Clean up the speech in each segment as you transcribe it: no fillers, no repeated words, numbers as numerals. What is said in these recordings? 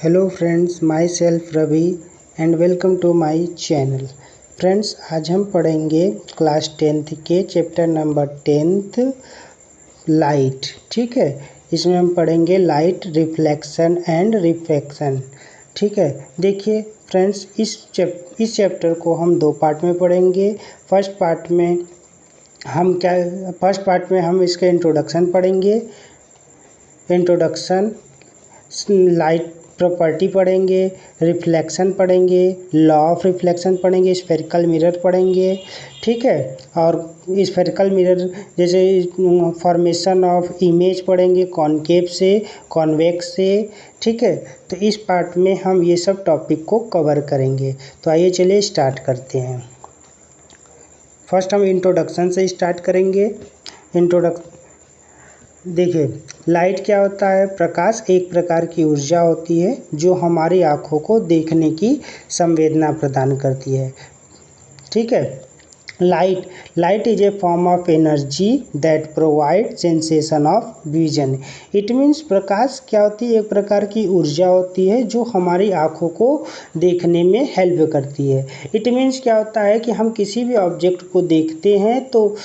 Hello friends, myself Ravi and welcome to my channel. Friends, आज हम पढ़ेंगे class 10th के चैप्टर नंबर 10th लाइट। ठीक है, इसमें हम पढ़ेंगे लाइट रिफ्लेक्शन एंड रिफ्रैक्शन। ठीक है, देखिए फ्रेंड्स, इस चैप्टर को हम दो पार्ट में पढ़ेंगे। फर्स्ट पार्ट में हम इसके इंट्रोडक्शन पढ़ेंगे। इंट्रोडक्शन, लाइट प्रॉपर्टी पढ़ेंगे, रिफ्लेक्शन पढ़ेंगे, लॉ ऑफ रिफ्लेक्शन पढ़ेंगे, स्फेरिकल मिरर पढ़ेंगे। ठीक है, और स्फेरिकल मिरर जैसे फॉर्मेशन ऑफ इमेज पढ़ेंगे, कॉनकेव से, कॉन्वेक्स से। ठीक है, तो इस पार्ट में हम ये सब टॉपिक को कवर करेंगे। तो आइए चलिए स्टार्ट करते हैं। फर्स्ट हम इंट्रोडक्शन से स्टार्ट करेंगे। देखिए, लाइट क्या होता है? प्रकाश एक प्रकार की ऊर्जा होती है जो हमारी आँखों को देखने की संवेदना प्रदान करती है। ठीक है, light is a form of energy that provide sensation of vision. It means प्रकाश क्या होती है? एक प्रकार की ऊर्जा होती है जो हमारी आँखों को देखने में हेल्प करती है। इट मीन्स क्या होता है कि हम किसी भी ऑब्जेक्ट को देखते हैं तो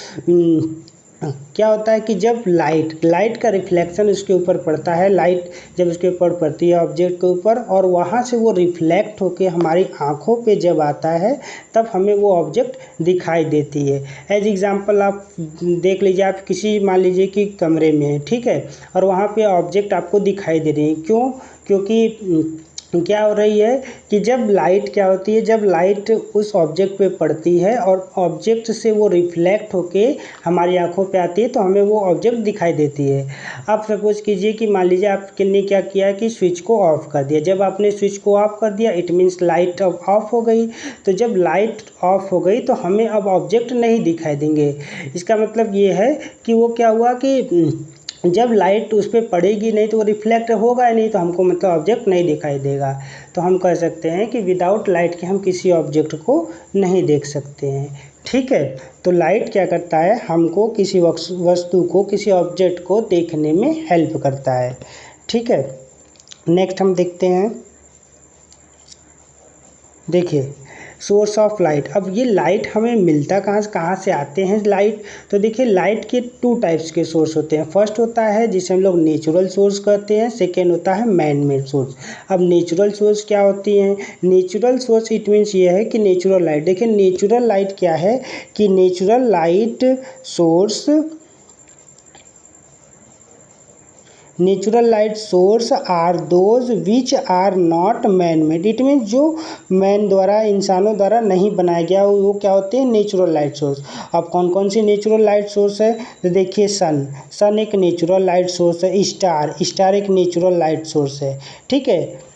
क्या होता है कि जब लाइट का रिफ्लेक्शन उसके ऊपर पड़ता है, लाइट जब उसके ऊपर पड़ती है ऑब्जेक्ट के ऊपर और वहाँ से वो रिफ्लेक्ट होके हमारी आँखों पे जब आता है तब हमें वो ऑब्जेक्ट दिखाई देती है। एज एग्जांपल आप देख लीजिए, आप किसी मान लीजिए कि कमरे में है, ठीक है, और वहाँ पे ऑब्जेक्ट आपको दिखाई दे रही है। क्यों? क्योंकि क्या हो रही है कि जब लाइट क्या होती है, जब लाइट उस ऑब्जेक्ट पे पड़ती है और ऑब्जेक्ट से वो रिफ्लेक्ट होके हमारी आंखों पे आती है तो हमें वो ऑब्जेक्ट दिखाई देती है। आप सपोज कीजिए कि मान लीजिए आपने क्या किया कि स्विच को ऑफ कर दिया। जब आपने स्विच को ऑफ कर दिया इट मीन्स लाइट अब ऑफ हो गई। तो जब लाइट ऑफ हो गई तो हमें अब ऑब्जेक्ट नहीं दिखाई देंगे। इसका मतलब ये है कि वो क्या हुआ कि जब लाइट उस पर पड़ेगी नहीं तो वो रिफ्लेक्ट होगा ही नहीं, तो हमको मतलब ऑब्जेक्ट नहीं दिखाई देगा। तो हम कह सकते हैं कि विदाउट लाइट के हम किसी ऑब्जेक्ट को नहीं देख सकते हैं। ठीक है, तो लाइट क्या करता है? हमको किसी वस्तु को, किसी ऑब्जेक्ट को देखने में हेल्प करता है। ठीक है, नेक्स्ट हम देखते हैं। देखिए, सोर्स ऑफ लाइट। अब ये लाइट हमें मिलता कहाँ से आते हैं लाइट? तो देखिए, लाइट के टू टाइप्स के सोर्स होते हैं। फर्स्ट होता है जिसे हम लोग नेचुरल सोर्स कहते हैं, सेकेंड होता है मैन मेड सोर्स। अब नेचुरल सोर्स क्या होती हैं? नेचुरल सोर्स इट मीन्स ये है कि नेचुरल लाइट। देखिए, नेचुरल लाइट क्या है कि natural light source, natural light source are those which are not man made. It means जो मैन द्वारा, इंसानों द्वारा नहीं बनाया गया वो क्या होते हैं? Natural light source. अब कौन कौन सी नेचुरल लाइट सोर्स है? तो देखिए, सन एक नेचुरल लाइट सोर्स है। स्टार एक नेचुरल लाइट सोर्स है। ठीक है,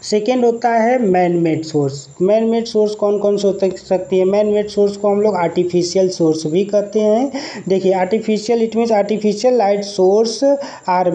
सेकेंड होता है man made source. Man made source कौन कौन से हो सकती है? मैन मेड सोर्स को हम लोग आर्टिफिशियल सोर्स भी कहते हैं। देखिए, artificial it means artificial light source are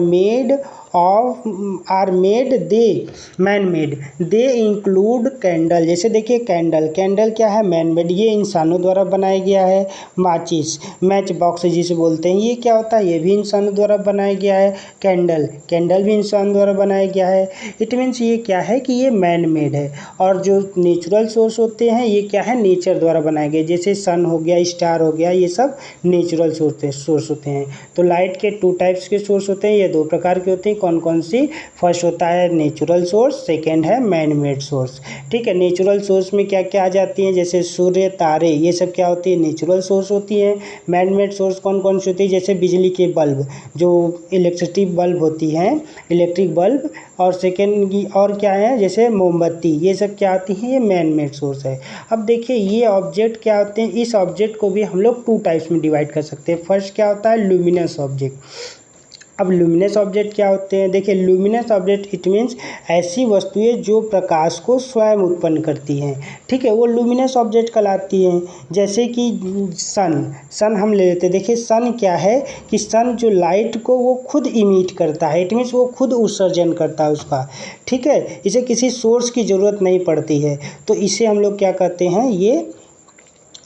made they man made. They include candle. जैसे देखिए, कैंडल क्या है? Man made. ये इंसानों द्वारा बनाया गया है। माचिस, मैच बॉक्स जिसे बोलते हैं, ये क्या होता है? ये भी इंसानों द्वारा बनाया गया है। कैंडल भी इंसान द्वारा बनाया गया है। इट मीन्स ये क्या है कि ये मैन मेड है। और जो नेचुरल सोर्स होते हैं ये क्या है? नेचर द्वारा बनाए गए। जैसे सन हो गया, स्टार हो गया, ये सब नेचुरल सोर्स होते हैं। तो लाइट के टू टाइप्स के सोर्स होते हैं, ये दो प्रकार के होते हैं। कौन कौन सी? फर्स्ट होता है नेचुरल सोर्स, सेकेंड है मैन मेड सोर्स। ठीक है, नेचुरल सोर्स में क्या क्या आ जाती हैं? जैसे सूर्य, तारे, ये सब क्या होती है? नेचुरल सोर्स होती हैं। मैन मेड सोर्स कौन कौन सी होती है? जैसे बिजली के बल्ब, जो इलेक्ट्रिसिटी बल्ब होती हैं, इलेक्ट्रिक बल्ब। और सेकेंड की और क्या है? जैसे मोमबत्ती, ये सब क्या आती हैं? ये मैन मेड सोर्स है। अब देखिए, ये ऑब्जेक्ट क्या होते हैं? इस ऑब्जेक्ट को भी हम लोग टू टाइप्स में डिवाइड कर सकते हैं। फर्स्ट क्या होता है? Luminous object. अब ल्यूमिनस ऑब्जेक्ट क्या होते हैं? देखिए, ल्यूमिनस ऑब्जेक्ट इट मीन्स ऐसी वस्तुएं जो प्रकाश को स्वयं उत्पन्न करती हैं। ठीक है, वो ल्यूमिनस ऑब्जेक्ट कहलाती हैं। जैसे कि सन हम ले लेते हैं। देखिए, सन क्या है कि सन जो लाइट को वो खुद इमिट करता है। इट मीन्स वो खुद उत्सर्जन करता है उसका। ठीक है, इसे किसी सोर्स की ज़रूरत नहीं पड़ती है। तो इसे हम लोग क्या कहते हैं? ये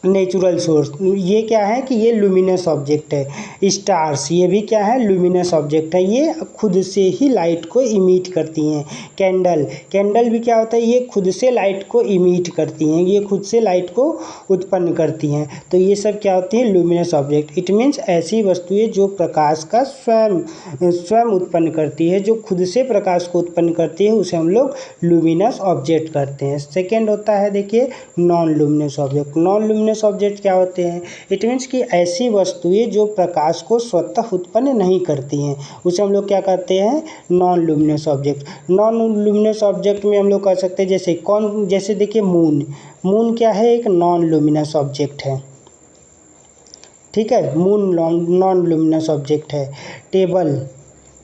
नेचुरल सोर्स, ये क्या है कि ये लुमिनस ऑब्जेक्ट है। स्टार्स, ये भी क्या है, लुमिनस ऑब्जेक्ट है, ये खुद से ही लाइट को इमिट करती हैं। कैंडल, कैंडल भी क्या होता है, ये खुद से लाइट को इमिट करती हैं, ये खुद से लाइट को उत्पन्न करती हैं। तो ये सब क्या होती है, लुमिनस ऑब्जेक्ट। इट मीन्स ऐसी वस्तुएं जो प्रकाश का स्वयं उत्पन्न करती है, जो खुद से प्रकाश को उत्पन्न करती है, उसे हम लोग लुमिनस ऑब्जेक्ट करते हैं। सेकेंड होता है देखिए non luminous object. Non luminous object क्या होते हैं, इट मीन्स कि ऐसी वस्तुएं जो प्रकाश को स्वतः उत्पन्न नहीं करती हैं, उसे हम लोग क्या कहते हैं, non luminous object. Non luminous object में हम लोग कह सकते हैं जैसे देखिए मून, मून क्या है, एक नॉन लुमिनस ऑब्जेक्ट है, ठीक है, मून नॉन लुमिनस ऑब्जेक्ट है। Table,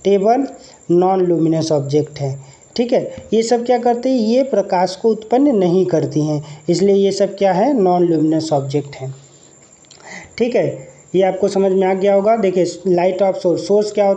table non luminous object है, ठीक है। ये सब क्या करते हैं, ये प्रकाश को उत्पन्न नहीं करती हैं, इसलिए ये सब क्या है, नॉन लुमिनस ऑब्जेक्ट है, ठीक है। ये आपको समझ में आ गया होगा। देखिए लाइट ऑफ सोर्स क्या,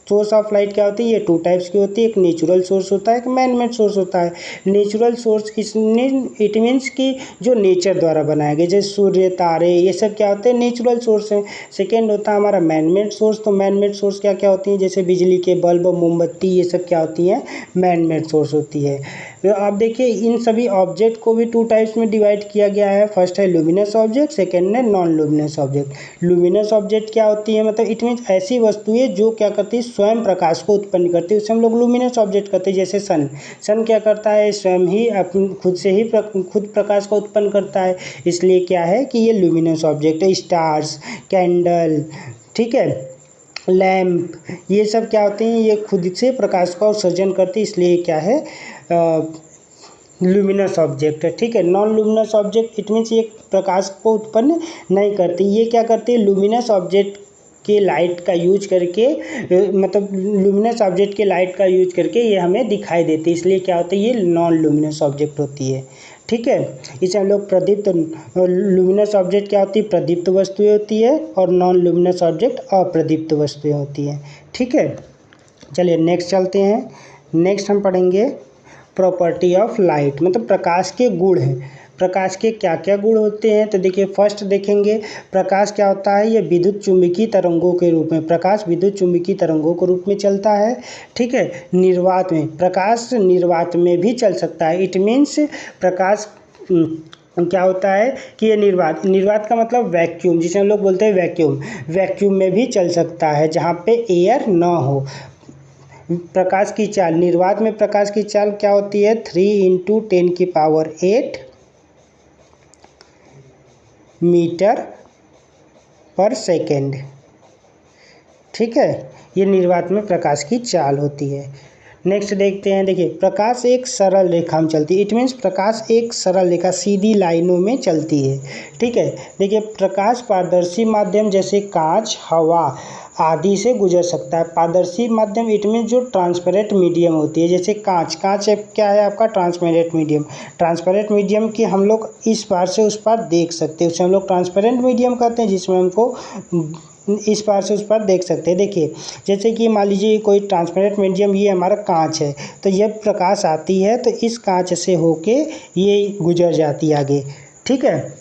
सोर्स ऑफ लाइट क्या होती है, ये 2 टाइप्स की होती है, एक नेचुरल सोर्स होता है, एक मैन मेड सोर्स होता है। नेचुरल सोर्स इट मीन्स कि जो नेचर द्वारा बनाए गए, जैसे सूर्य, तारे, ये सब क्या होते हैं, नेचुरल सोर्स हैं। सेकेंड होता है हमारा मैन मेड सोर्स। तो मैन मेड सोर्स क्या क्या होती हैं, जैसे बिजली के बल्ब, मोमबत्ती, ये सब क्या होती हैं, मैन मेड सोर्स होती है। तो आप देखिए इन सभी ऑब्जेक्ट को भी 2 टाइप्स में डिवाइड किया गया है। फर्स्ट है लुमिनस ऑब्जेक्ट, सेकेंड है non luminous object. Luminous object क्या होती है, मतलब इट मीन्स ऐसी वस्तुएं जो क्या करती है, स्वयं प्रकाश को उत्पन्न करती है, उसे हम लोग लुमिनस ऑब्जेक्ट कहते हैं। जैसे सन, सन क्या करता है, स्वयं ही खुद से ही खुद प्रकाश को उत्पन्न करता है, इसलिए क्या है कि ये लुमिनस ऑब्जेक्ट है। स्टार्स, कैंडल, ठीक है, लैम्प, ये सब क्या होते हैं, ये खुद से प्रकाश का उत्सर्जन करते हैं, इसलिए क्या है, लुमिनस ऑब्जेक्ट है, ठीक है। Non luminous object it means ये प्रकाश को उत्पन्न नहीं करती, ये क्या करती है, लुमिनस ऑब्जेक्ट के लाइट का यूज करके, मतलब लुमिनस ऑब्जेक्ट के लाइट का यूज करके ये हमें दिखाई देती है, इसलिए क्या होता है, ये नॉन लुमिनस ऑब्जेक्ट होती है, ठीक है। इसे हम लोग प्रदीप्त, लुमिनस ऑब्जेक्ट क्या होती है, प्रदीप्त वस्तुएं होती है, और नॉन लुमिनस ऑब्जेक्ट अप्रदीप्त वस्तुएं होती हैं, ठीक है। चलिए नेक्स्ट चलते हैं। नेक्स्ट हम पढ़ेंगे प्रॉपर्टी ऑफ लाइट, मतलब प्रकाश के गुण हैं। प्रकाश के क्या क्या गुण होते हैं, तो देखिए फर्स्ट देखेंगे प्रकाश क्या होता है, ये विद्युत चुंबकीय तरंगों के रूप में, प्रकाश विद्युत चुंबकीय तरंगों के रूप में चलता है, ठीक है। निर्वात में, प्रकाश निर्वात में भी चल सकता है। इट मीन्स प्रकाश क्या होता है कि ये निर्वात का मतलब वैक्यूम, जिसे हम लोग बोलते हैं वैक्यूम, वैक्यूम में भी चल सकता है जहाँ पे एयर ना हो। प्रकाश की चाल, निर्वात में प्रकाश की चाल क्या होती है, 3 × 10⁸ मीटर पर सेकेंड, ठीक है। ये निर्वात में प्रकाश की चाल होती है। नेक्स्ट देखते हैं, देखिए प्रकाश एक सरल रेखा में चलती है। इट मीन्स प्रकाश एक सरल रेखा, सीधी लाइनों में चलती है, ठीक है। देखिए प्रकाश पारदर्शी माध्यम जैसे कांच, हवा आदि से गुजर सकता है। पारदर्शी माध्यम इट मीन्स जो ट्रांसपेरेंट मीडियम होती है, जैसे कांच, कांच क्या है आपका, ट्रांसपेरेंट मीडियम। ट्रांसपेरेंट मीडियम की हम लोग इस पार से उस पार देख सकते हैं, उसे हम लोग ट्रांसपेरेंट मीडियम कहते हैं, जिसमें हमको इस पार से उस पार देख सकते हैं। देखिए जैसे कि मान लीजिए कोई ट्रांसपेरेंट मीडियम, ये हमारा कांच है, तो जब प्रकाश आती है तो इस कांच से होके ये गुजर जाती है आगे, ठीक है।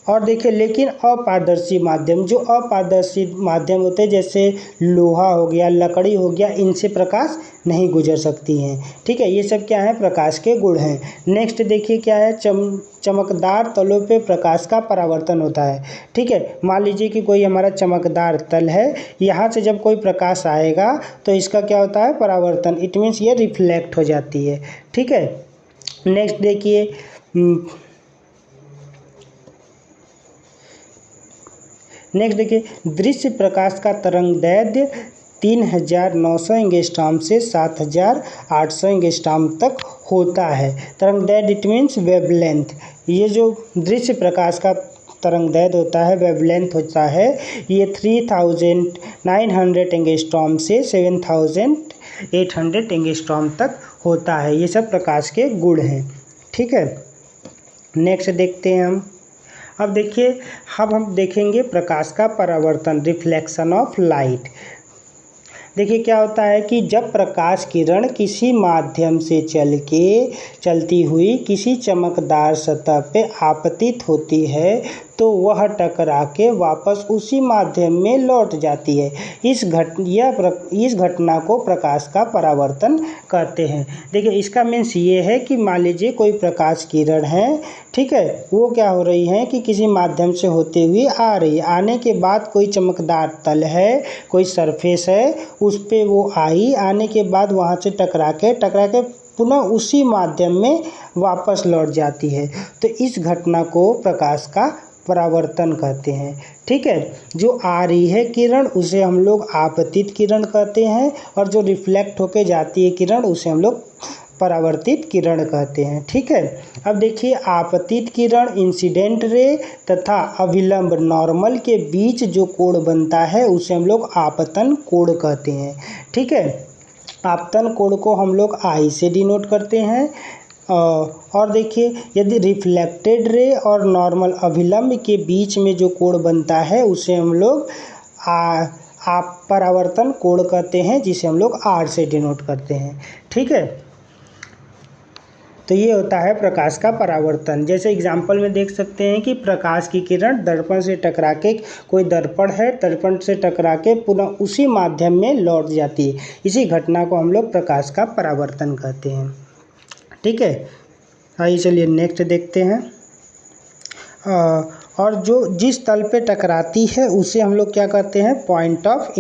और देखिए लेकिन अपारदर्शी माध्यम, जो अपारदर्शी माध्यम होते हैं जैसे लोहा हो गया, लकड़ी हो गया, इनसे प्रकाश नहीं गुजर सकती हैं, ठीक है। ये सब क्या है, प्रकाश के गुण हैं। नेक्स्ट देखिए क्या है, चमकदार तलों पे प्रकाश का परावर्तन होता है, ठीक है। मान लीजिए कि कोई हमारा चमकदार तल है, यहाँ से जब कोई प्रकाश आएगा तो इसका क्या होता है, परावर्तन, इट मीन्स ये रिफ्लेक्ट हो जाती है, ठीक है। नेक्स्ट देखिए दृश्य प्रकाश का तरंगदैर्ध्य 3900 एंगस्ट्रॉम से 7800 एंगस्ट्रॉम तक होता है। तरंगदैर्ध्य इट मीन्स वेवलेंथ, ये जो दृश्य प्रकाश का तरंगदैर्ध्य होता है, वेवलेंथ होता है, ये 3900 एंगस्ट्रॉम से 7800 एंगस्ट्रॉम तक होता है। ये सब प्रकाश के गुण हैं, ठीक है। नेक्स्ट देखते हैं हम। अब देखिए अब हम देखेंगे प्रकाश का परावर्तन, रिफ्लेक्शन ऑफ लाइट। देखिए क्या होता है कि जब प्रकाश किरण किसी माध्यम से चलती हुई किसी चमकदार सतह पे आपतित होती है तो वह टकरा के वापस उसी माध्यम में लौट जाती है। इस घटना को प्रकाश का परावर्तन कहते हैं। देखिए इसका मीन्स ये है कि मान लीजिए कोई प्रकाश किरण है, ठीक है, वो क्या हो रही है कि किसी माध्यम से होते हुए आ रही है, आने के बाद कोई चमकदार तल है, कोई सरफेस है, उस पे वो आई, आने के बाद वहाँ से टकरा के पुनः उसी माध्यम में वापस लौट जाती है। तो इस घटना को प्रकाश का परावर्तन कहते हैं। ठीक है, जो आ रही है किरण उसे हम लोग आपतित किरण कहते हैं और जो रिफ्लेक्ट होके जाती है किरण उसे हम लोग परावर्तित किरण कहते हैं। ठीक है, अब देखिए आपतित किरण, इंसिडेंट रे तथा अभिलंब नॉर्मल के बीच जो कोण बनता है उसे हम लोग आपतन कोण कहते हैं। ठीक है, आपतन कोण को हम लोग आई से डिनोट करते हैं। और देखिए यदि रिफ्लेक्टेड रे और नॉर्मल अभिलंब के बीच में जो कोण बनता है उसे हम लोग आप परावर्तन कोण कहते हैं, जिसे हम लोग आर से डिनोट करते हैं। ठीक है, तो ये होता है प्रकाश का परावर्तन। जैसे एग्जाम्पल में देख सकते हैं कि प्रकाश की किरण दर्पण से टकरा के, कोई दर्पण है, दर्पण से टकरा के पुनः उसी माध्यम में लौट जाती है। इसी घटना को हम लोग प्रकाश का परावर्तन कहते हैं। ठीक है, आइए चलिए नेक्स्ट देखते हैं। और जो जिस तल पे टकराती है उसे हम लोग क्या कहते हैं, पॉइंट ऑफ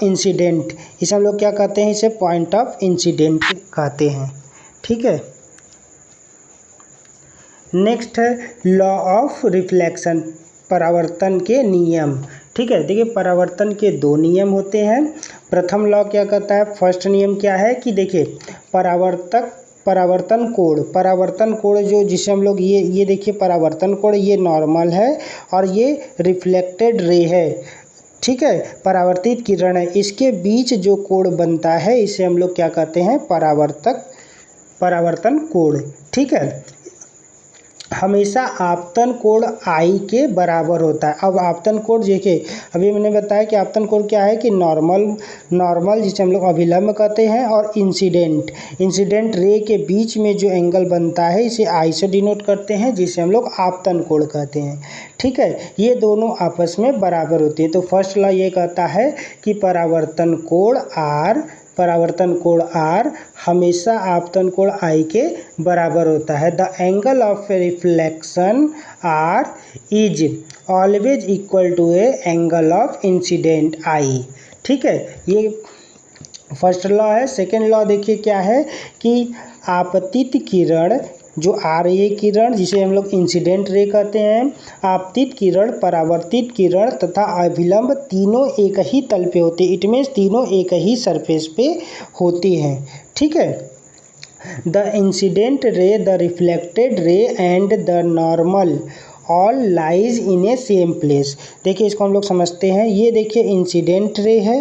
इंसिडेंट। इसे हम लोग क्या कहते हैं, इसे पॉइंट ऑफ इंसिडेंट कहते हैं। ठीक है, नेक्स्ट है लॉ ऑफ रिफ्लेक्शन, परावर्तन के नियम। ठीक है, देखिए परावर्तन के दो नियम होते हैं। प्रथम लॉ क्या कहता है, फर्स्ट नियम क्या है कि देखिए परावर्तन कोण जो जिसे हम लोग ये देखिए परावर्तन कोण ये नॉर्मल है और ये रिफ्लेक्टेड रे है। ठीक है, परावर्तित किरण है, इसके बीच जो कोण बनता है इसे हम लोग क्या कहते हैं, परावर्तन कोण। ठीक है, हमेशा आपतन कोण आई के बराबर होता है। अब आपतन कोण देखिए, अभी मैंने बताया कि आपतन कोण क्या है कि नॉर्मल जिसे हम लोग अभिलंब कहते हैं और इंसिडेंट रे के बीच में जो एंगल बनता है इसे आई से डिनोट करते हैं, जिसे हम लोग आपतन कोण कहते हैं। ठीक है, ये दोनों आपस में बराबर होते हैं। तो फर्स्ट लॉ ये कहता है कि परावर्तन कोण आर हमेशा आपतन कोण आई के बराबर होता है। The angle of reflection R is always equal to a angle of incidence I. ठीक है, ये फर्स्ट लॉ है। सेकेंड लॉ देखिए क्या है कि आपतित किरण जो आ रही है किरण जिसे हम लोग इंसिडेंट रे कहते हैं, आपतित किरण, परावर्तित किरण तथा अभिलंब तीनों एक ही तल पे होते हैं। इट मीन्स तीनों एक ही सरफेस पे होती हैं। ठीक है, the incident ray, the reflected ray and the normal all lies in A same place. देखिए इसको हम लोग समझते हैं। ये देखिए इंसिडेंट रे है,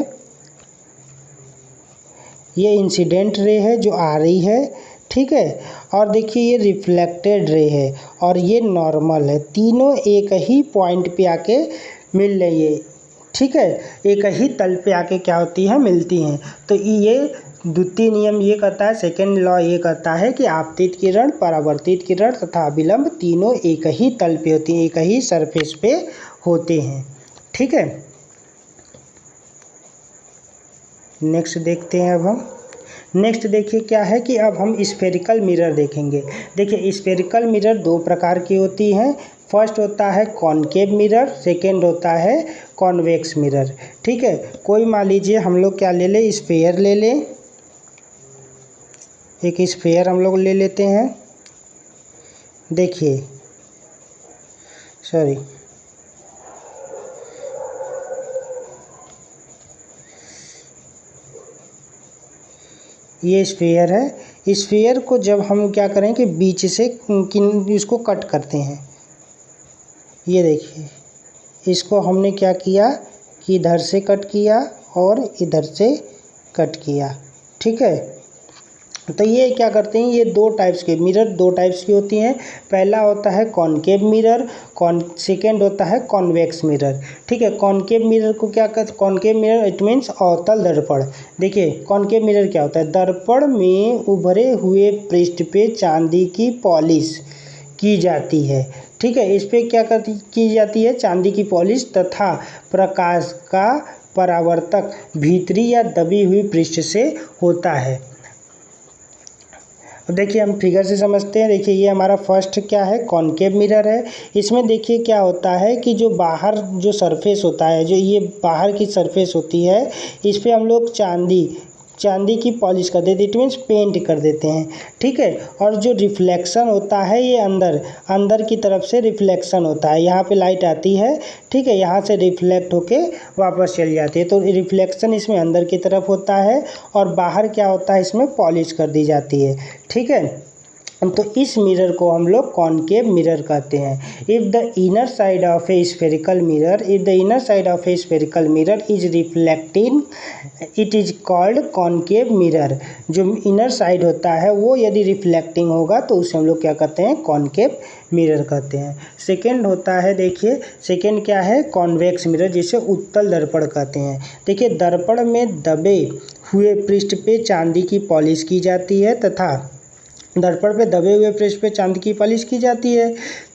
ये इंसिडेंट रे है जो आ रही है। ठीक है, और देखिए ये रिफ्लेक्टेड रे है और ये नॉर्मल है, तीनों एक ही पॉइंट पे आके मिल रही है। ठीक है, एक ही तल पे आके क्या होती है, मिलती हैं। तो ये द्वितीय नियम ये कहता है, सेकेंड लॉ ये कहता है कि आपतित किरण, परावर्तित किरण तथा अभिलंब तीनों एक ही तल पे होती हैं, एक ही सरफेस पे होते हैं। ठीक है, नेक्स्ट देखते हैं। अब हम नेक्स्ट देखिए क्या है कि अब हम स्फेरिकल मिरर देखेंगे। देखिए स्फेरिकल मिरर दो प्रकार की होती हैं। फर्स्ट होता है कॉनकेव मिरर, सेकेंड होता है कॉन्वेक्स मिरर। ठीक है, कोई मान लीजिए हम लोग क्या ले लें, स्फेयर ले लें, एक स्फेयर हम लोग ले लेते हैं। देखिए सॉरी, ये स्फेयर है। स्फेयर को जब हम क्या करें कि बीच से इसको कट करते हैं, ये देखिए इसको हमने क्या किया कि इधर से कट किया और इधर से कट किया। ठीक है, तो ये क्या करते हैं, ये दो टाइप्स के मिरर, दो टाइप्स की होती हैं। पहला होता है कॉनकेव मिरर, सेकेंड होता है कॉन्वेक्स मिरर। ठीक है, कॉनकेव मिरर को क्या कहते हैं, कॉनकेव मिरर इट मीन्स अवतल दर्पण। देखिए कॉनकेव मिरर क्या होता है, दर्पण में उभरे हुए पृष्ठ पे चांदी की पॉलिश की जाती है। ठीक है, इस पे क्या की जाती है, चांदी की पॉलिश, तथा प्रकाश का परावर्तक भीतरी या दबी हुई पृष्ठ से होता है। अब देखिए हम फिगर से समझते हैं। देखिए ये हमारा फर्स्ट क्या है, कॉनकेव मिरर है। इसमें देखिए क्या होता है कि जो बाहर जो सरफेस होता है, जो ये बाहर की सरफेस होती है, इस पे हम लोग चांदी की पॉलिश कर देते, इट मीन्स पेंट कर देते हैं। ठीक है, और जो रिफ्लेक्शन होता है ये अंदर की तरफ से रिफ्लेक्शन होता है। यहाँ पे लाइट आती है, ठीक है, यहाँ से रिफ्लेक्ट होके वापस चली जाती है, तो रिफ्लेक्शन इसमें अंदर की तरफ होता है और बाहर क्या होता है, इसमें पॉलिश कर दी जाती है। ठीक है, तो इस मिरर को हम लोग कॉनकेव मिरर कहते हैं। If the inner side of a spherical mirror is reflecting it is called concave mirror. जो इनर साइड होता है वो यदि रिफ्लेक्टिंग होगा तो उसे हम लोग क्या कहते हैं, कॉनकेव मिरर कहते हैं। सेकेंड होता है, देखिए सेकेंड क्या है, कॉन्वेक्स मिरर, जिसे उत्तल दर्पण कहते हैं। देखिए दर्पण में दबे हुए पृष्ठ पे चांदी की पॉलिश की जाती है तथा दर्पण पे दबे हुए पृष्ठ पे चांदी की पॉलिश की जाती है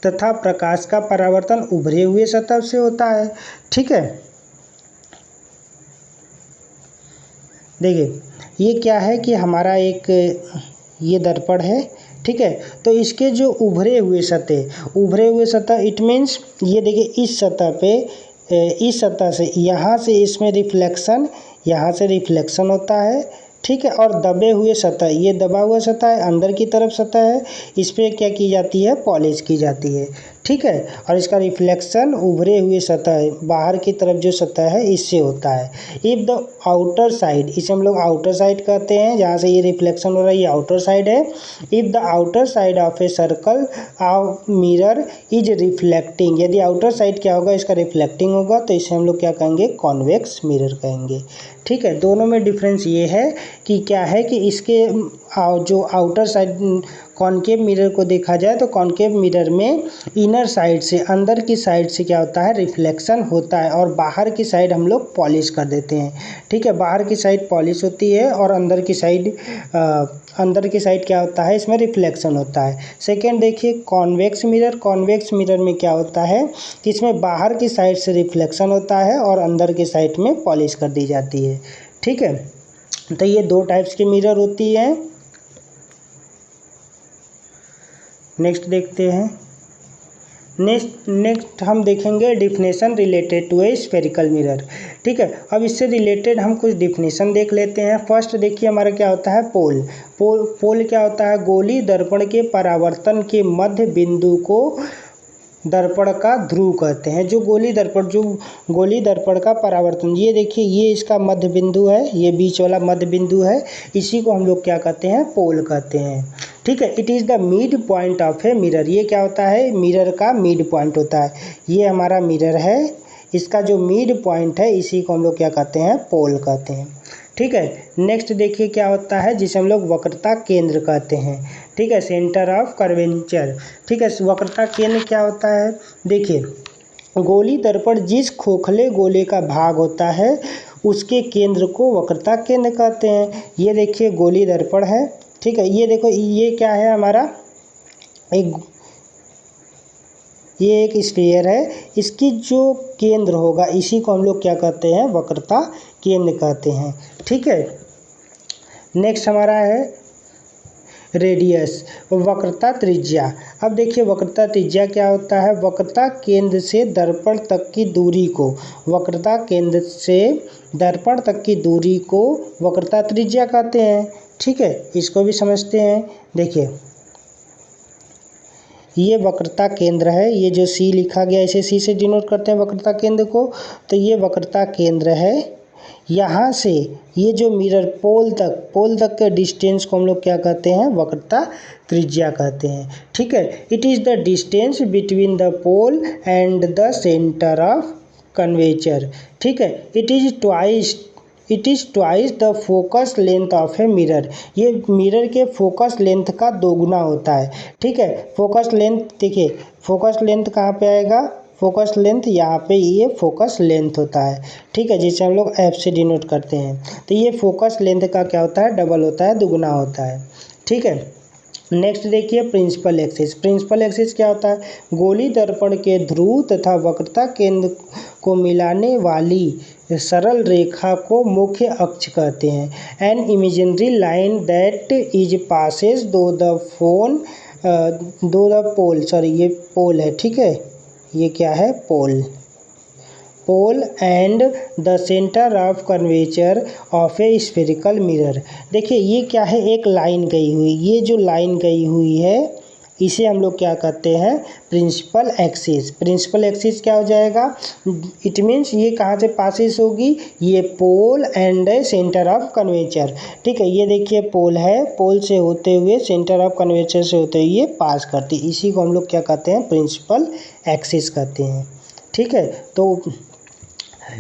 तथा प्रकाश का परावर्तन उभरे हुए सतह से होता है। ठीक है, देखिए ये क्या है कि हमारा एक ये दर्पण है। ठीक है, तो इसके जो उभरे हुए सतह इट मीन्स ये देखिए इस सतह से यहाँ से इसमें रिफ्लेक्शन, यहाँ से रिफ्लेक्शन होता है। ठीक है, और दबे हुए सतह, ये दबा हुआ सतह है, अंदर की तरफ सतह है, इस पर क्या की जाती है, पॉलिश की जाती है। ठीक है, और इसका रिफ्लेक्शन उभरे हुए सतह, बाहर की तरफ जो सतह है इससे होता है। इफ़ द आउटर साइड, इसे हम लोग आउटर साइड कहते हैं, जहाँ से ये रिफ्लेक्शन हो रहा है ये आउटर साइड है। If the outer side of a circle of mirror is reflecting, यदि आउटर साइड क्या होगा, इसका रिफ्लेक्टिंग होगा, तो इसे हम लोग क्या कहेंगे, कॉन्वेक्स मिरर कहेंगे। ठीक है, दोनों में डिफरेंस ये है कि क्या है कि इसके जो आउटर साइड कॉनकेव मिरर को देखा जाए तो कॉनकेव मिरर में इनर साइड से, अंदर की साइड से क्या होता है, रिफ्लेक्शन होता है और बाहर की साइड हम लोग पॉलिश कर देते हैं। ठीक है, बाहर की साइड पॉलिश होती है और अंदर की साइड क्या होता है, इसमें रिफ्लेक्शन होता है। सेकेंड देखिए कॉन्वेक्स मिरर में क्या होता है कि इसमें बाहर की साइड से रिफ्लेक्शन होता है और अंदर की साइड में पॉलिश कर दी जाती है। ठीक है, तो ये दो टाइप्स की मिरर होती है। नेक्स्ट देखते हैं। नेक्स्ट हम देखेंगे definition related to a spherical mirror. ठीक है, अब इससे रिलेटेड हम कुछ डिफिनेशन देख लेते हैं। फर्स्ट देखिए हमारा क्या होता है, पोल क्या होता है, गोली दर्पण के परावर्तन के मध्य बिंदु को दर्पण का ध्रुव कहते हैं। जो गोली दर्पण का परावर्तन, ये देखिए ये इसका मध्य बिंदु है, ये बीच वाला मध्य बिंदु है, इसी को हम लोग क्या कहते हैं, पोल कहते हैं। ठीक है, it is the mid point of a mirror, ये क्या होता है, मिरर का मिड पॉइंट होता है। ये हमारा मिरर है, इसका जो मिड पॉइंट है इसी को हम लोग क्या कहते हैं, पोल कहते हैं। ठीक है, नेक्स्ट देखिए क्या होता है, जिसे हम लोग वक्रता केंद्र कहते हैं। ठीक है, सेंटर ऑफ कर्वेचर। ठीक है, वक्रता केंद्र क्या होता है, देखिए गोली दर्पण जिस खोखले गोले का भाग होता है उसके केंद्र को वक्रता केंद्र कहते हैं। ये देखिए गोली दर्पण है। ठीक है, ये देखो ये क्या है हमारा, ये एक स्फीयर है, इसकी जो केंद्र होगा इसी को हम लोग क्या कहते हैं, वक्रता केंद्र कहते हैं। ठीक है, नेक्स्ट हमारा है रेडियस, वक्रता त्रिज्या। अब देखिए वक्रता त्रिज्या क्या होता है, वक्रता केंद्र से दर्पण तक की दूरी को, वक्रता केंद्र से दर्पण तक की दूरी को वक्रता त्रिज्या कहते हैं। ठीक है, इसको भी समझते हैं। देखिए ये वक्रता केंद्र है, ये जो सी लिखा गया इसे सी से डिनोट करते हैं वक्रता केंद्र को। तो ये वक्रता केंद्र है, यहाँ से ये जो मिरर पोल तक के डिस्टेंस को हम लोग क्या कहते हैं, वक्रता त्रिज्या कहते हैं। ठीक है, it is the distance between the pole and the centre of curvature. ठीक है, it it is twice the focus length of a mirror. ये मिरर के फोकस लेंथ का दोगुना होता है। ठीक है, फोकस लेंथ देखिए, फोकस लेंथ कहाँ पे आएगा, फोकस लेंथ यहाँ पे ये फोकस लेंथ होता है। ठीक है, जिसे हम लोग एफ से डिनोट करते हैं। तो ये फोकस लेंथ का क्या होता है, डबल होता है, दुगुना होता है। ठीक है, नेक्स्ट देखिए प्रिंसिपल एक्सिस। प्रिंसिपल एक्सिस क्या होता है, गोली दर्पण के ध्रुव तथा वक्रता केंद्र को मिलाने वाली सरल रेखा को मुख्य अक्ष कहते हैं। An imaginary line that is passes to the pole, sorry ये पोल है। ठीक है, ये क्या है, pole and the centre of curvature of a spherical mirror. देखिए ये क्या है, एक लाइन गई हुई, ये जो लाइन गई हुई है इसे हम लोग क्या कहते हैं, प्रिंसिपल एक्सिस। प्रिंसिपल एक्सिस क्या हो जाएगा, इट मीन्स ये कहाँ से पासिस होगी, ये pole and centre of curvature. ठीक है, ये देखिए पोल है, पोल से होते हुए सेंटर ऑफ कर्वेचर से होते हुए ये पास करती है, इसी को हम लोग क्या कहते हैं, प्रिंसिपल एक्सिस कहते हैं। ठीक है, तो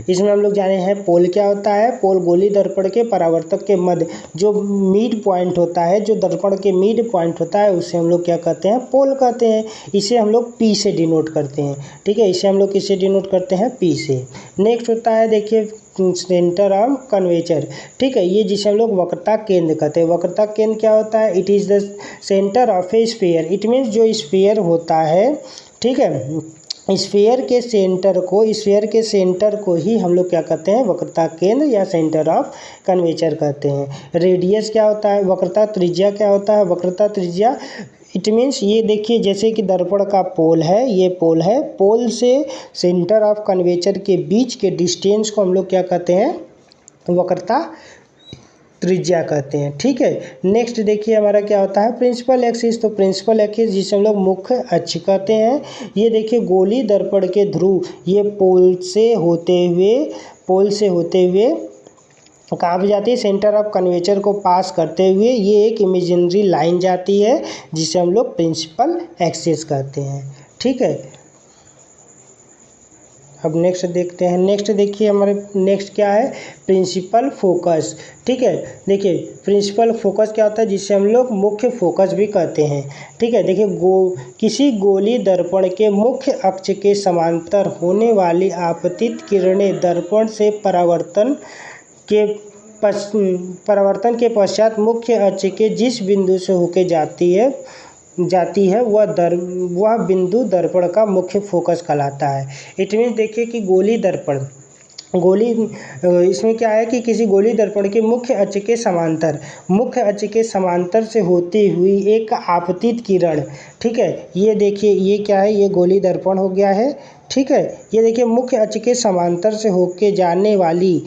इसमें हम लोग जाने हैं पोल क्या होता है। पोल गोली दर्पण के परावर्तक के मध्य जो मिड पॉइंट होता है, जो दर्पण के मिड पॉइंट होता है, उसे हम लोग क्या कहते हैं, पोल कहते हैं। इसे हम लोग पी से डिनोट करते हैं। ठीक है, इसे हम लोग किससे डिनोट करते हैं, पी से। नेक्स्ट होता है देखिए सेंटर ऑफ कर्वेचर। ठीक है, ये जिसे हम लोग वक्रता केंद्र कहते हैं। वक्रता केंद्र क्या होता है, it is the centre of A sphere. It means जो स्फीयर होता है, ठीक है, स्फीयर के सेंटर को ही हम लोग क्या कहते हैं, वक्रता केंद्र या सेंटर ऑफ कर्वेचर कहते हैं। रेडियस क्या होता है, वक्रता त्रिज्या क्या होता है, वक्रता त्रिज्या इट मीन्स ये देखिए जैसे कि दर्पण का पोल है, ये पोल है, पोल से सेंटर ऑफ कर्वेचर के बीच के डिस्टेंस को हम लोग क्या कहते हैं, वक्रता त्रिज्या कहते हैं। ठीक है, नेक्स्ट देखिए हमारा क्या होता है, प्रिंसिपल एक्सिस। तो प्रिंसिपल एक्सिस जिसे हम लोग मुख्य अक्ष कहते हैं। ये देखिए गोली दर्पण के ध्रुव, ये पोल से होते हुए कहाँ पे जाती है, सेंटर ऑफ कर्वेचर को पास करते हुए ये एक इमेजिनरी लाइन जाती है, जिसे हम लोग प्रिंसिपल एक्सिस कहते हैं। ठीक है, अब नेक्स्ट देखते हैं। नेक्स्ट देखिए हमारे नेक्स्ट क्या है, प्रिंसिपल फोकस। ठीक है, देखिए प्रिंसिपल फोकस क्या होता है, जिसे हम लोग मुख्य फोकस भी कहते हैं। ठीक है, देखिए किसी गोली दर्पण के मुख्य अक्ष के समांतर होने वाली आपतित किरणें दर्पण से परावर्तन के पश्चात मुख्य अक्ष के जिस बिंदु से होके जाती है वह बिंदु दर्पण का मुख्य फोकस कहलाता है। इट मीन्स देखिए कि इसमें क्या है कि किसी गोली दर्पण के मुख्य अक्ष के समांतर से होती हुई एक आपतित किरण। ठीक है, ये देखिए ये क्या है, ये गोली दर्पण हो गया है। ठीक है, ये देखिए मुख्य अक्ष के समांतर से होके जाने वाली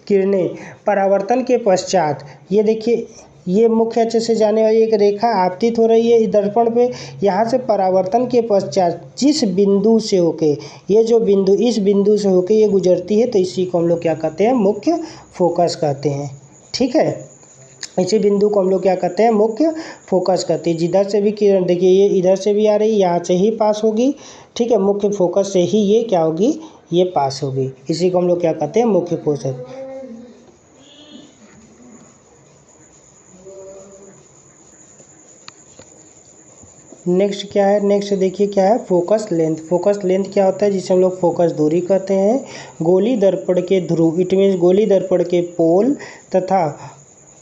किरणें परावर्तन के पश्चात, ये देखिए ये मुख्य अक्ष से जाने वाली एक रेखा आपतित हो रही है इस दर्पण पे, यहाँ से परावर्तन के पश्चात जिस बिंदु से होके इस बिंदु से होके ये गुजरती है, तो इसी को हम लोग क्या कहते हैं, मुख्य फोकस कहते हैं। ठीक है, इसी बिंदु को हम लोग क्या कहते हैं, मुख्य फोकस कहते हैं। जिधर से भी किरण देखिए ये इधर से भी आ रही है, यहाँ से ही पास होगी। ठीक है, मुख्य फोकस से ही ये क्या होगी, ये पास होगी, इसी को हम लोग क्या कहते हैं, मुख्य फोकस। नेक्स्ट क्या है, नेक्स्ट देखिए क्या है, फोकस लेंथ। फोकस लेंथ क्या होता है, जिसे हम लोग फोकस दूरी कहते हैं। गोली दर्पण के ध्रुव, इट मीन्स गोली दर्पण के पोल तथा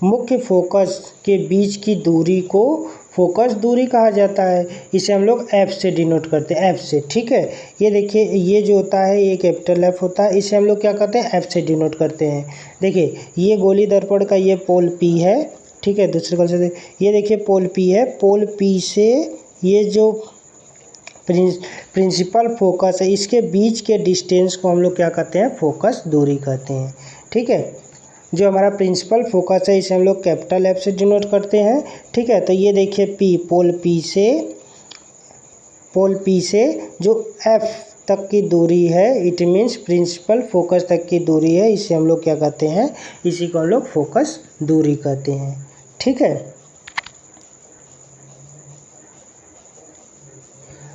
मुख्य फोकस के बीच की दूरी को फोकस दूरी कहा जाता है। इसे हम लोग एफ से डिनोट करते हैं, एफ से। ठीक है, ये देखिए ये जो होता है ये कैपिटल एफ होता है, इसे हम लोग क्या कहते हैं, एफ से डिनोट करते हैं। देखिए ये गोली दर्पण का ये पोल पी है। ठीक है, दूसरे कल से ये देखिए पोल पी है, पोल पी से ये जो प्रिंसिपल फोकस है इसके बीच के डिस्टेंस को हम लोग क्या कहते हैं, फोकस दूरी कहते हैं। ठीक है, जो हमारा प्रिंसिपल फोकस है इसे हम लोग कैपिटल एफ से डिनोट करते हैं। ठीक है, तो ये देखिए पी, पोल पी से जो एफ तक की दूरी है, इट मीन्स प्रिंसिपल फोकस तक की दूरी है, इसे हम लोग क्या कहते हैं, इसी को हम लोग फोकस दूरी कहते हैं। ठीक है,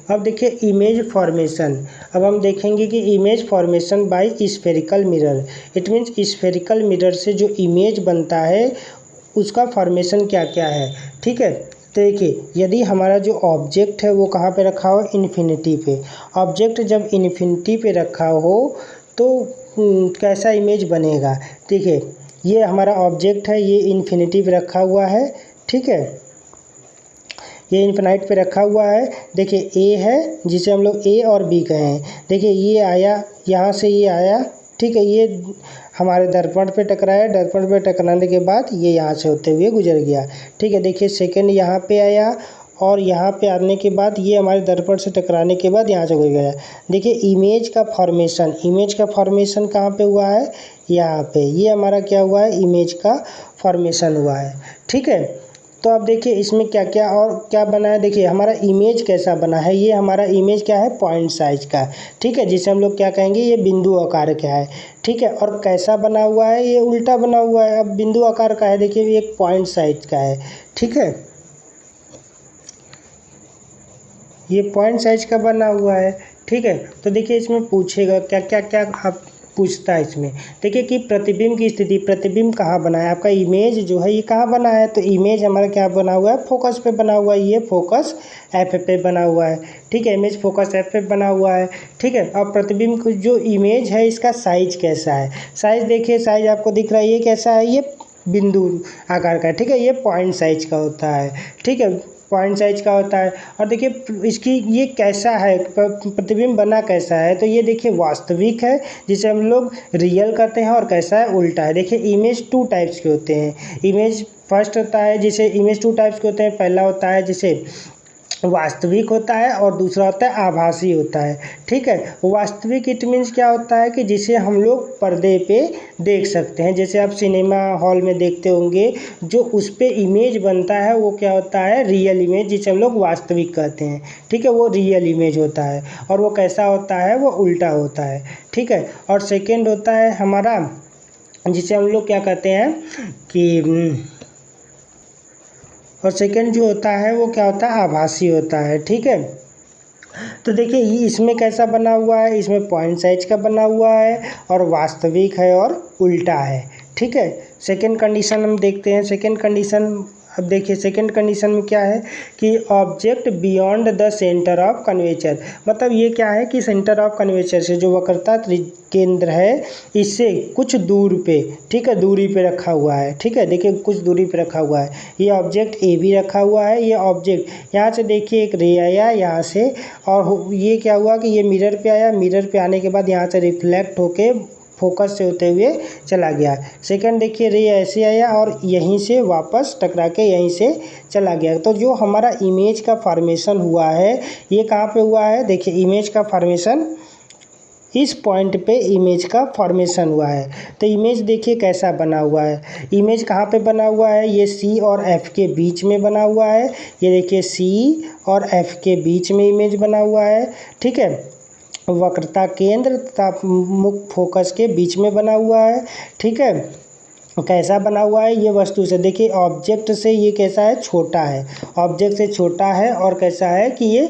अब देखिए इमेज फॉर्मेशन। अब हम देखेंगे कि image formation by spherical mirror. It means spherical mirror से जो इमेज बनता है उसका फॉर्मेशन क्या क्या है। ठीक है, तो देखिए यदि हमारा जो ऑब्जेक्ट है वो कहाँ पे रखा हो, इन्फिनिटी पे। ऑब्जेक्ट जब इन्फिनिटी पे रखा हो तो कैसा इमेज बनेगा। देखिए ये हमारा ऑब्जेक्ट है, ये इन्फिनिटी पे रखा हुआ है। ठीक है, ये इन्फिनाइट पे रखा हुआ है। देखिए ए है जिसे हम लोग ए और बी कहे हैं। देखिए ये आया, यहाँ से ये आया। ठीक है, ये हमारे दर्पण पे टकराया, दर्पण पे टकराने के बाद ये यहाँ से होते हुए गुजर गया। ठीक है, देखिए सेकंड यहाँ पे आया और यहाँ पे आने के बाद ये हमारे दर्पण से टकराने के बाद यहाँ से गुजर गया। देखिए इमेज का फॉर्मेशन कहाँ पे हुआ है, यहाँ पे। ये हमारा क्या हुआ है, इमेज का फॉर्मेशन हुआ है। ठीक है, तो अब देखिए इसमें क्या क्या और क्या बना है। देखिए हमारा इमेज कैसा बना है, ये हमारा इमेज क्या है, पॉइंट साइज का। ठीक है, जिसे हम लोग क्या कहेंगे, ये बिंदु आकार का है। ठीक है, और कैसा बना हुआ है, ये उल्टा बना हुआ है। अब बिंदु आकार का है, देखिए ये एक पॉइंट साइज का है। ठीक है, ये पॉइंट साइज का बना हुआ है। ठीक है, तो देखिए इसमें पूछेगा क्या क्या क्या आप पूछता है इसमें। देखिए कि प्रतिबिंब की स्थिति, प्रतिबिंब कहाँ बना है, आपका इमेज जो है ये कहाँ बना है। तो इमेज हमारा क्या बना हुआ है, फोकस पे बना हुआ है। ये फोकस एफ पे बना हुआ है। ठीक है, इमेज फोकस एफ पे बना हुआ है। ठीक है, अब प्रतिबिंब की जो इमेज है इसका साइज कैसा है। साइज देखिए, साइज आपको दिख रहा है, ये कैसा है, ये बिंदु आकार का है। ठीक है, ये पॉइंट साइज का होता है। ठीक है, पॉइंट साइज का होता है। और देखिए इसकी ये कैसा है, प्रतिबिंब बना कैसा है। तो ये देखिए वास्तविक है जिसे हम लोग रियल कहते हैं, और कैसा है, उल्टा है। देखिए इमेज टू टाइप्स के होते हैं। इमेज फर्स्ट होता है जिसे इमेज टू टाइप्स के होते हैं। पहला होता है जिसे वास्तविक होता है और दूसरा होता है आभासी होता है। ठीक है, वास्तविक इट मीन्स क्या होता है कि जिसे हम लोग पर्दे पे देख सकते हैं। जैसे आप सिनेमा हॉल में देखते होंगे, जो उस पे इमेज बनता है वो क्या होता है, रियल इमेज, जिसे हम लोग वास्तविक कहते हैं। ठीक है, वो रियल इमेज होता है। और वो कैसा होता है, वो उल्टा होता है। ठीक है, और सेकेंड होता है हमारा जिसे हम लोग क्या कहते हैं कि और सेकंड जो होता है वो क्या होता है, आभासी होता है। ठीक है, तो देखिए ये इसमें कैसा बना हुआ है, इसमें पॉइंट साइज का बना हुआ है और वास्तविक है और उल्टा है। ठीक है, सेकंड कंडीशन हम देखते हैं। सेकंड कंडीशन, अब देखिए सेकंड कंडीशन में क्या है कि object beyond the centre of curvature. मतलब ये क्या है कि सेंटर ऑफ कर्वेचर से जो वक्रता केंद्र है इससे कुछ दूर पे, ठीक है, दूरी पे रखा हुआ है। ठीक है, देखिए कुछ दूरी पे रखा हुआ है। ये ऑब्जेक्ट ए भी रखा हुआ है। ये ऑब्जेक्ट यहाँ से देखिए एक रे आया यहाँ से, और ये क्या हुआ कि ये मिरर पे आया। मिरर पे आने के बाद यहाँ से रिफ्लेक्ट होके फोकस से होते हुए चला गया। सेकंड देखिए रे ऐसे आया और यहीं से वापस टकरा के यहीं से चला गया। तो जो हमारा इमेज का फॉर्मेशन हुआ है ये कहाँ पे हुआ है, देखिए इमेज का फॉर्मेशन इस पॉइंट पे इमेज का फॉर्मेशन हुआ है। तो इमेज देखिए कैसा बना हुआ है। इमेज कहाँ पे बना हुआ है, ये सी और एफ के बीच में बना हुआ है। ये देखिए सी और एफ के बीच में इमेज बना हुआ है। ठीक है, वक्रता केंद्र तथा मुख्य फोकस के बीच में बना हुआ है। ठीक है, कैसा बना हुआ है, ये वस्तु से देखिए ऑब्जेक्ट से ये कैसा है, छोटा है। ऑब्जेक्ट से छोटा है और कैसा है कि ये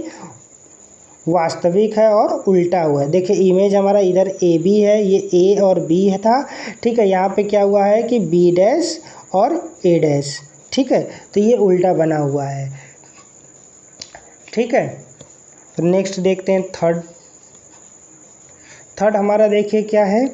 वास्तविक है और उल्टा हुआ है। देखिए इमेज हमारा इधर ए बी है, ये ए और बी है था। ठीक है, यहाँ पे क्या हुआ है कि बी डैश और ए डैश। ठीक है, तो ये उल्टा बना हुआ है। ठीक है, तो नेक्स्ट देखते हैं थर्ड हमारा देखिए क्या है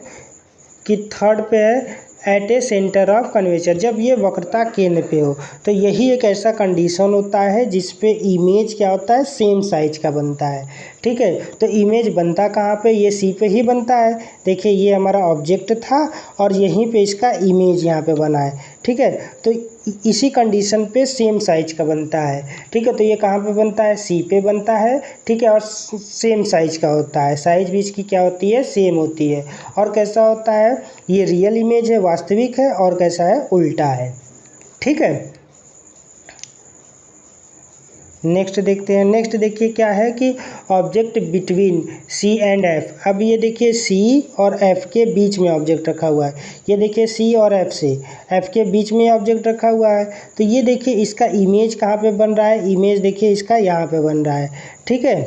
कि थर्ड पे है at a centre of curvature. जब ये वक्रता केंद्र पे हो तो यही एक ऐसा कंडीशन होता है जिस पे इमेज क्या होता है, सेम साइज का बनता है। ठीक है, तो इमेज बनता कहाँ पे, ये सी पे ही बनता है। देखिए ये हमारा ऑब्जेक्ट था और यहीं पे इसका इमेज यहाँ पे बना है। ठीक है, तो इसी कंडीशन पे सेम साइज का बनता है। ठीक है, तो ये कहाँ पे बनता है, सी पे बनता है। ठीक है, और सेम साइज का होता है। साइज भी इसकी क्या होती है, सेम होती है। और कैसा होता है, ये रियल इमेज है, वास्तविक है, और कैसा है, उल्टा है। ठीक है, नेक्स्ट देखते हैं। नेक्स्ट देखिए क्या है कि object between C and F. अब ये देखिए सी और एफ के बीच में ऑब्जेक्ट रखा हुआ है। ये देखिए सी और एफ से एफ के बीच में ऑब्जेक्ट रखा हुआ है। तो ये देखिए इसका इमेज कहाँ पे बन रहा है, इमेज देखिए इसका यहाँ पे बन रहा है। ठीक है,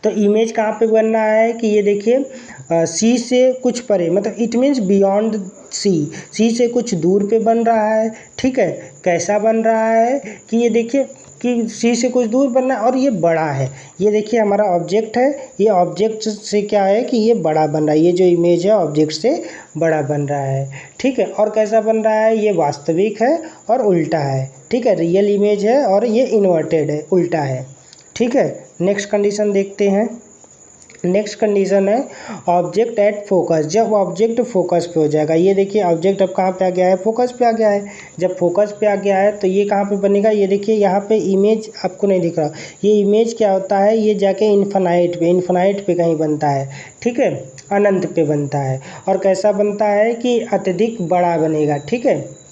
तो इमेज कहाँ पे बन रहा है कि ये देखिए सी से कुछ परे, मतलब इट मीन्स बियॉन्ड सी से कुछ दूर पे बन रहा है। ठीक है, कैसा बन रहा है कि ये देखिए कि सी से कुछ दूर बनना और ये बड़ा है। ये देखिए हमारा ऑब्जेक्ट है, ये ऑब्जेक्ट से क्या है कि ये बड़ा बन रहा है, ये जो इमेज है ऑब्जेक्ट से बड़ा बन रहा है। ठीक है, और कैसा बन रहा है, ये वास्तविक है और उल्टा है। ठीक है, रियल इमेज है और ये इन्वर्टेड है, उल्टा है। ठीक है, नेक्स्ट कंडीशन देखते हैं। नेक्स्ट कंडीशन है ऑब्जेक्ट एट फोकस, जब ऑब्जेक्ट फोकस पे हो जाएगा। ये देखिए ऑब्जेक्ट अब कहाँ पे आ गया है, फोकस पे आ गया है। जब फोकस पे आ गया है तो ये कहाँ पे बनेगा, ये देखिए यहाँ पे इमेज आपको नहीं दिख रहा, ये इमेज क्या होता है, ये जाके इन्फिनाइट पे कहीं बनता है। ठीक है, अनंत पे बनता है। और कैसा बनता है कि अत्यधिक बड़ा बनेगा। ठीक है,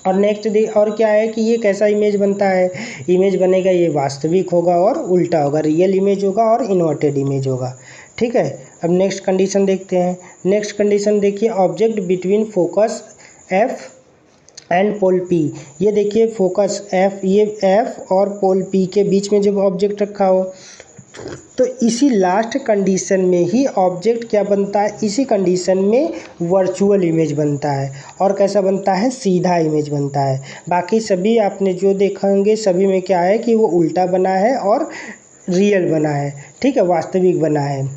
और नेक्स्ट और क्या है कि ये कैसा इमेज बनता है, इमेज बनेगा ये वास्तविक होगा और उल्टा होगा, रियल इमेज होगा और इन्वर्टेड इमेज होगा। ठीक है, अब नेक्स्ट कंडीशन देखते हैं। नेक्स्ट कंडीशन देखिए object between focus F and pole P. ये देखिए फोकस एफ, ये एफ और पोल पी के बीच में जब ऑब्जेक्ट रखा हो तो इसी लास्ट कंडीशन में ही ऑब्जेक्ट क्या बनता है, इसी कंडीशन में वर्चुअल इमेज बनता है। और कैसा बनता है, सीधा इमेज बनता है। बाकी सभी आपने जो देखेंगे सभी में क्या है कि वो उल्टा बना है और रियल बना है। ठीक है, वास्तविक बना है।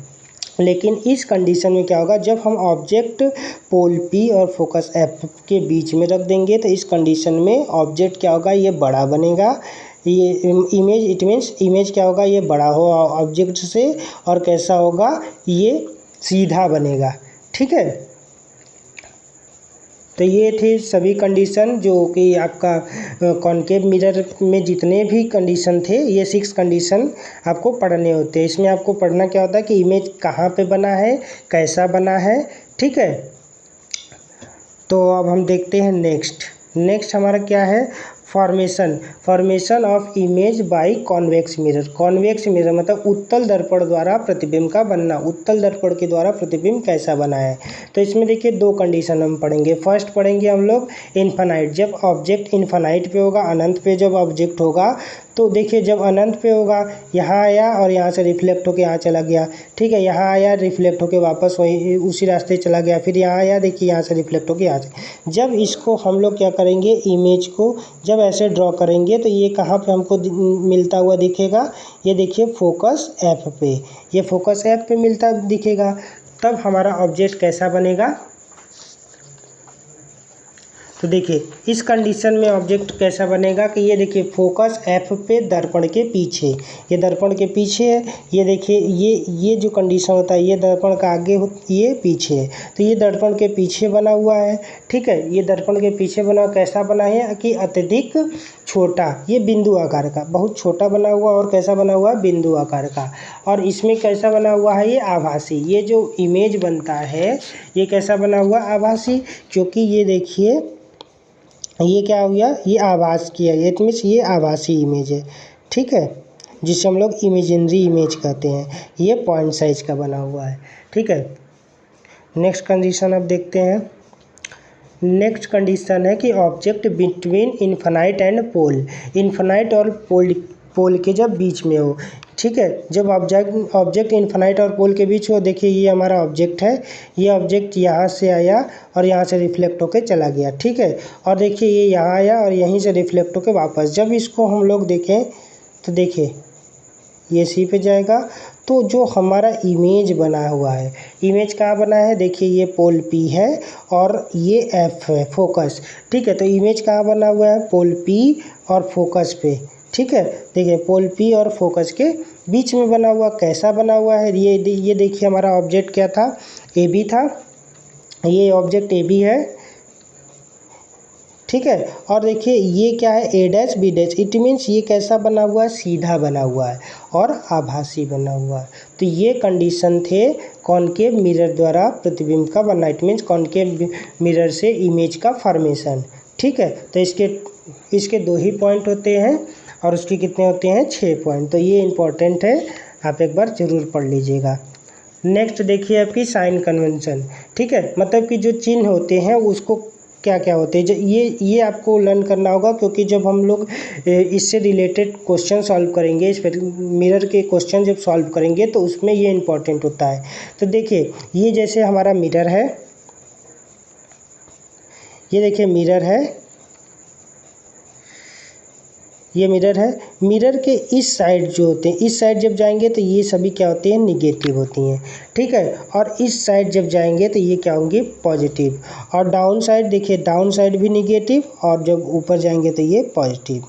लेकिन इस कंडीशन में क्या होगा, जब हम ऑब्जेक्ट पोल पी और फोकस एफ के बीच में रख देंगे तो इस कंडीशन में ऑब्जेक्ट क्या होगा, ये बड़ा बनेगा। ये इमेज, इट मीन्स इमेज क्या होगा, ये बड़ा हो ऑब्जेक्ट से। और कैसा होगा, ये सीधा बनेगा। ठीक है, तो ये थे सभी कंडीशन जो कि आपका कॉनकेव मिरर में जितने भी कंडीशन थे, ये 6 कंडीशन आपको पढ़ने होते हैं। इसमें आपको पढ़ना क्या होता है कि इमेज कहाँ पे बना है, कैसा बना है। ठीक है, तो अब हम देखते हैं नेक्स्ट हमारा क्या है, formation of image by convex mirror. Convex mirror मतलब उत्तल दर्पण द्वारा प्रतिबिंब का बनना। उत्तल दर्पण के द्वारा प्रतिबिंब कैसा बना है, तो इसमें देखिए 2 कंडीशन हम पढ़ेंगे। फर्स्ट पढ़ेंगे हम लोग इन्फानाइट, जब ऑब्जेक्ट इन्फानाइट पे होगा, अनंत पे जब ऑब्जेक्ट होगा तो देखिए जब अनंत पे होगा यहाँ आया और यहाँ से रिफ्लेक्ट होकर यहाँ चला गया। ठीक है, यहाँ आया रिफ्लेक्ट होकर वापस वही उसी रास्ते चला गया, फिर यहाँ आया, देखिए यहाँ से रिफ्लेक्ट होकर यहाँ से। जब इसको हम लोग क्या करेंगे, इमेज को जब ऐसे ड्रॉ करेंगे तो ये कहाँ पे हमको मिलता हुआ दिखेगा, ये देखिए फोकस एफ पे, ये फोकस एफ पे मिलता दिखेगा। तब हमारा ऑब्जेक्ट कैसा बनेगा, तो देखिए इस कंडीशन में ऑब्जेक्ट कैसा बनेगा कि ये देखिए फोकस एफ पे दर्पण के पीछे, ये दर्पण के पीछे है। ये देखिए ये जो कंडीशन होता है, ये दर्पण का आगे ये पीछे है, तो ये दर्पण के पीछे बना हुआ है। ठीक है, ये दर्पण के पीछे बना, कैसा बना है कि अत्यधिक छोटा, ये बिंदु आकार का, बहुत छोटा बना हुआ। और कैसा बना हुआ, बिंदु आकार का। और इसमें कैसा बना हुआ है, ये आभासी। ये जो इमेज बनता है ये कैसा बना हुआ, आभासी। क्योंकि ये देखिए ये क्या हो गया, ये आभास किया, ये मीन्स ये आभासी इमेज है। ठीक है, जिसे हम लोग इमेजिनरी इमेज कहते हैं। ये पॉइंट साइज का बना हुआ है। ठीक है, नेक्स्ट कंडीशन अब देखते हैं। नेक्स्ट कंडीशन है कि object between infinite and pole, infinite और पोल के जब बीच में हो। ठीक है, जब ऑब्जेक्ट इन्फिनाइट और पोल के बीच हो, देखिए ये हमारा ऑब्जेक्ट है, ये ऑब्जेक्ट यहाँ से आया और यहाँ से रिफ्लेक्ट होकर चला गया। ठीक है, और देखिए ये यहाँ आया और यहीं से रिफ्लेक्ट होकर वापस। जब इसको हम लोग देखें तो देखिए ये सी पे जाएगा। तो जो हमारा इमेज बना हुआ है, इमेज कहाँ बना है, देखिए ये पोल पी है और ये एफ है फोकस। ठीक है, तो इमेज कहाँ बना हुआ है, पोल पी और फोकस पे। ठीक है, देखिए पोल पी और फोकस के बीच में बना हुआ। कैसा बना हुआ है, ये देखिए हमारा ऑब्जेक्ट क्या था, ए बी था, ये ऑब्जेक्ट ए बी है। ठीक है, और देखिए ये क्या है, A dash B dash, it means ये कैसा बना हुआ है, सीधा बना हुआ है और आभासी बना हुआ है। तो ये कंडीशन थे कॉनकेव मिरर द्वारा प्रतिबिंब का बनना, इट मीन्स कॉनकेव मिरर से इमेज का फॉर्मेशन। ठीक है, तो इसके 2 ही पॉइंट होते हैं और उसके कितने होते हैं, 6 पॉइंट। तो ये इम्पोर्टेंट है, आप एक बार ज़रूर पढ़ लीजिएगा। नेक्स्ट देखिए आपकी साइन कन्वेंशन। ठीक है, मतलब कि जो चिन्ह होते हैं उसको क्या क्या होते हैं। ये आपको लर्न करना होगा, क्योंकि जब हम लोग इससे रिलेटेड क्वेश्चन सॉल्व करेंगे, इस मिरर के क्वेश्चन जब सॉल्व करेंगे तो उसमें ये इम्पोर्टेंट होता है। तो देखिए ये जैसे हमारा मिरर है, ये देखिए मिरर है, ये मिरर है। मिरर के इस साइड जो होते हैं, इस साइड जब जाएंगे तो ये सभी क्या होती हैं, निगेटिव होती हैं, ठीक है। और इस साइड जब जाएंगे तो ये क्या होंगी, पॉजिटिव। और डाउन साइड देखिए, डाउन साइड भी निगेटिव, और जब ऊपर जाएंगे तो ये पॉजिटिव।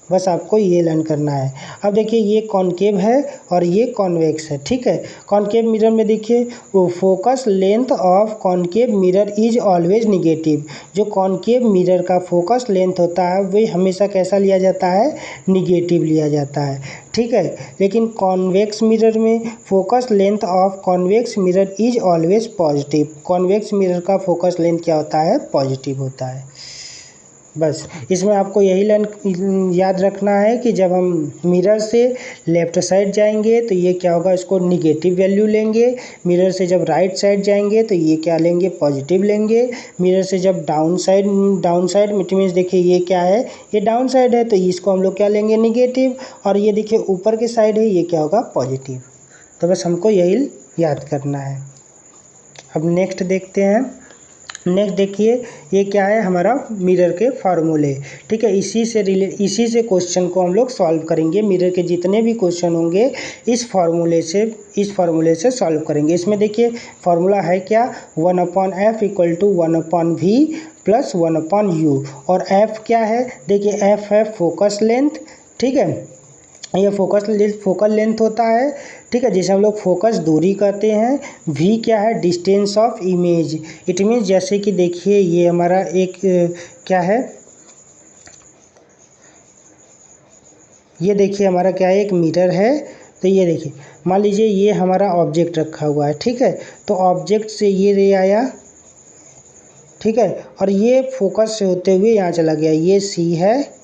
बस आपको ये लर्न करना है। अब देखिए ये कॉनकेव है और ये कॉन्वेक्स है, ठीक है। कॉनकेव मिरर में देखिए वो focus length of concave mirror is always negative. जो कॉनकेव मिरर का फोकस लेंथ होता है वह हमेशा कैसा लिया जाता है, निगेटिव लिया जाता है, ठीक है। लेकिन कॉन्वेक्स मिरर में focus length of convex mirror is always positive. Convex mirror का फोकस लेंथ क्या होता है, पॉजिटिव होता है। बस इसमें आपको यही लर्न याद रखना है कि जब हम मिरर से लेफ़्ट साइड जाएंगे तो ये क्या होगा, इसको निगेटिव वैल्यू लेंगे। मिरर से जब राइट साइड जाएंगे तो ये क्या लेंगे, पॉजिटिव लेंगे। मिरर से जब डाउन साइड इट मीन्स देखिए ये क्या है, ये डाउन साइड है, तो इसको हम लोग क्या लेंगे, निगेटिव। और ये देखिए ऊपर के साइड है, ये क्या होगा, पॉजिटिव। तो बस हमको यही याद करना है। अब नेक्स्ट देखते हैं। नेक्स्ट देखिए ये क्या है, हमारा मिरर के फार्मूले, ठीक है। इसी से क्वेश्चन को हम लोग सॉल्व करेंगे। मिरर के जितने भी क्वेश्चन होंगे इस फार्मूले से सॉल्व करेंगे। इसमें देखिए फार्मूला है क्या, 1/f = 1/v + 1/u। और f क्या है, देखिए f है फोकस लेंथ, ठीक है। ये फोकल लेंथ होता है, ठीक है, जिसे हम लोग फोकस दूरी कहते हैं। v क्या है, distance of image. It means जैसे कि देखिए ये हमारा एक क्या है, ये देखिए हमारा क्या है, एक मिरर है। तो ये देखिए मान लीजिए ये हमारा ऑब्जेक्ट रखा हुआ है, ठीक है। तो ऑब्जेक्ट से ये रे आया, ठीक है, और ये फोकस से होते हुए यहाँ चला गया। ये c है,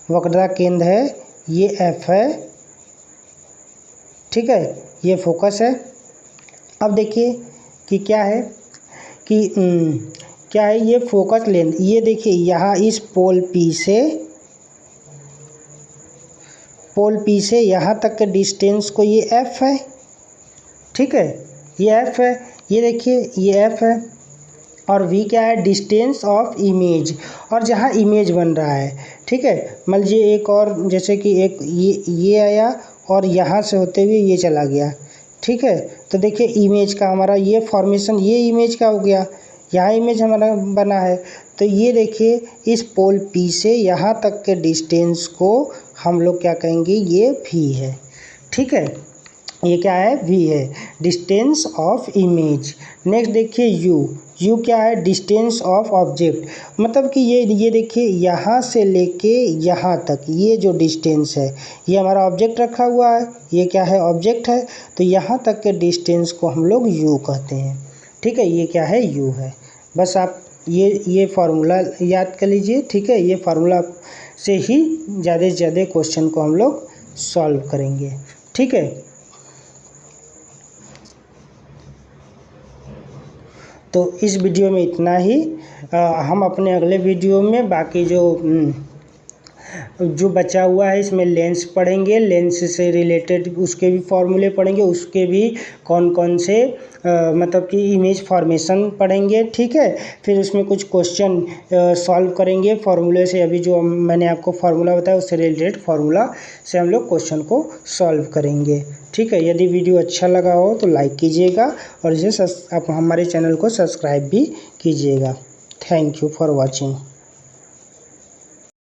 वक्र केंद्र है, ये f है, ठीक है, ये फोकस है। अब देखिए कि क्या है कि क्या है, ये फोकस लेंथ, ये देखिए यहाँ इस पोल P से यहाँ तक के डिस्टेंस को ये f है, ठीक है, ये f है। ये देखिए ये f है, और v क्या है, डिस्टेंस ऑफ इमेज, और जहाँ इमेज बन रहा है, ठीक है। मान लीजिए एक और, जैसे कि एक ये आया और यहाँ से होते हुए ये चला गया, ठीक है। तो देखिए इमेज का हमारा ये फॉर्मेशन, ये इमेज का हो गया, यहाँ इमेज हमारा बना है। तो ये देखिए इस पोल P से यहाँ तक के डिस्टेंस को हम लोग क्या कहेंगे, ये v है, ठीक है। ये क्या है, v है, डिस्टेंस ऑफ इमेज। नेक्स्ट देखिए u क्या है, डिस्टेंस ऑफ ऑब्जेक्ट। मतलब कि ये देखिए यहाँ से लेके यहाँ तक ये जो डिस्टेंस है, ये हमारा ऑब्जेक्ट रखा हुआ है, ये क्या है, ऑब्जेक्ट है। तो यहाँ तक के डिस्टेंस को हम लोग u कहते हैं, ठीक है। ये क्या है, u है। बस आप ये फार्मूला याद कर लीजिए, ठीक है। ये फार्मूला से ही ज़्यादा से ज़्यादा क्वेश्चन को हम लोग सॉल्व करेंगे, ठीक है। तो इस वीडियो में इतना ही। हम अपने अगले वीडियो में बाकी जो बचा हुआ है इसमें लेंस पढ़ेंगे, लेंस से रिलेटेड उसके भी फॉर्मूले पढ़ेंगे, उसके भी कौन कौन से मतलब कि इमेज फॉर्मेशन पढ़ेंगे, ठीक है। फिर उसमें कुछ क्वेश्चन सॉल्व करेंगे फार्मूले से। अभी जो मैंने आपको फार्मूला बताया उससे रिलेटेड फार्मूला से हम लोग क्वेश्चन को सॉल्व करेंगे, ठीक है। यदि वीडियो अच्छा लगा हो तो लाइक कीजिएगा और इसे आप हमारे चैनल को सब्सक्राइब भी कीजिएगा। Thank you for watching.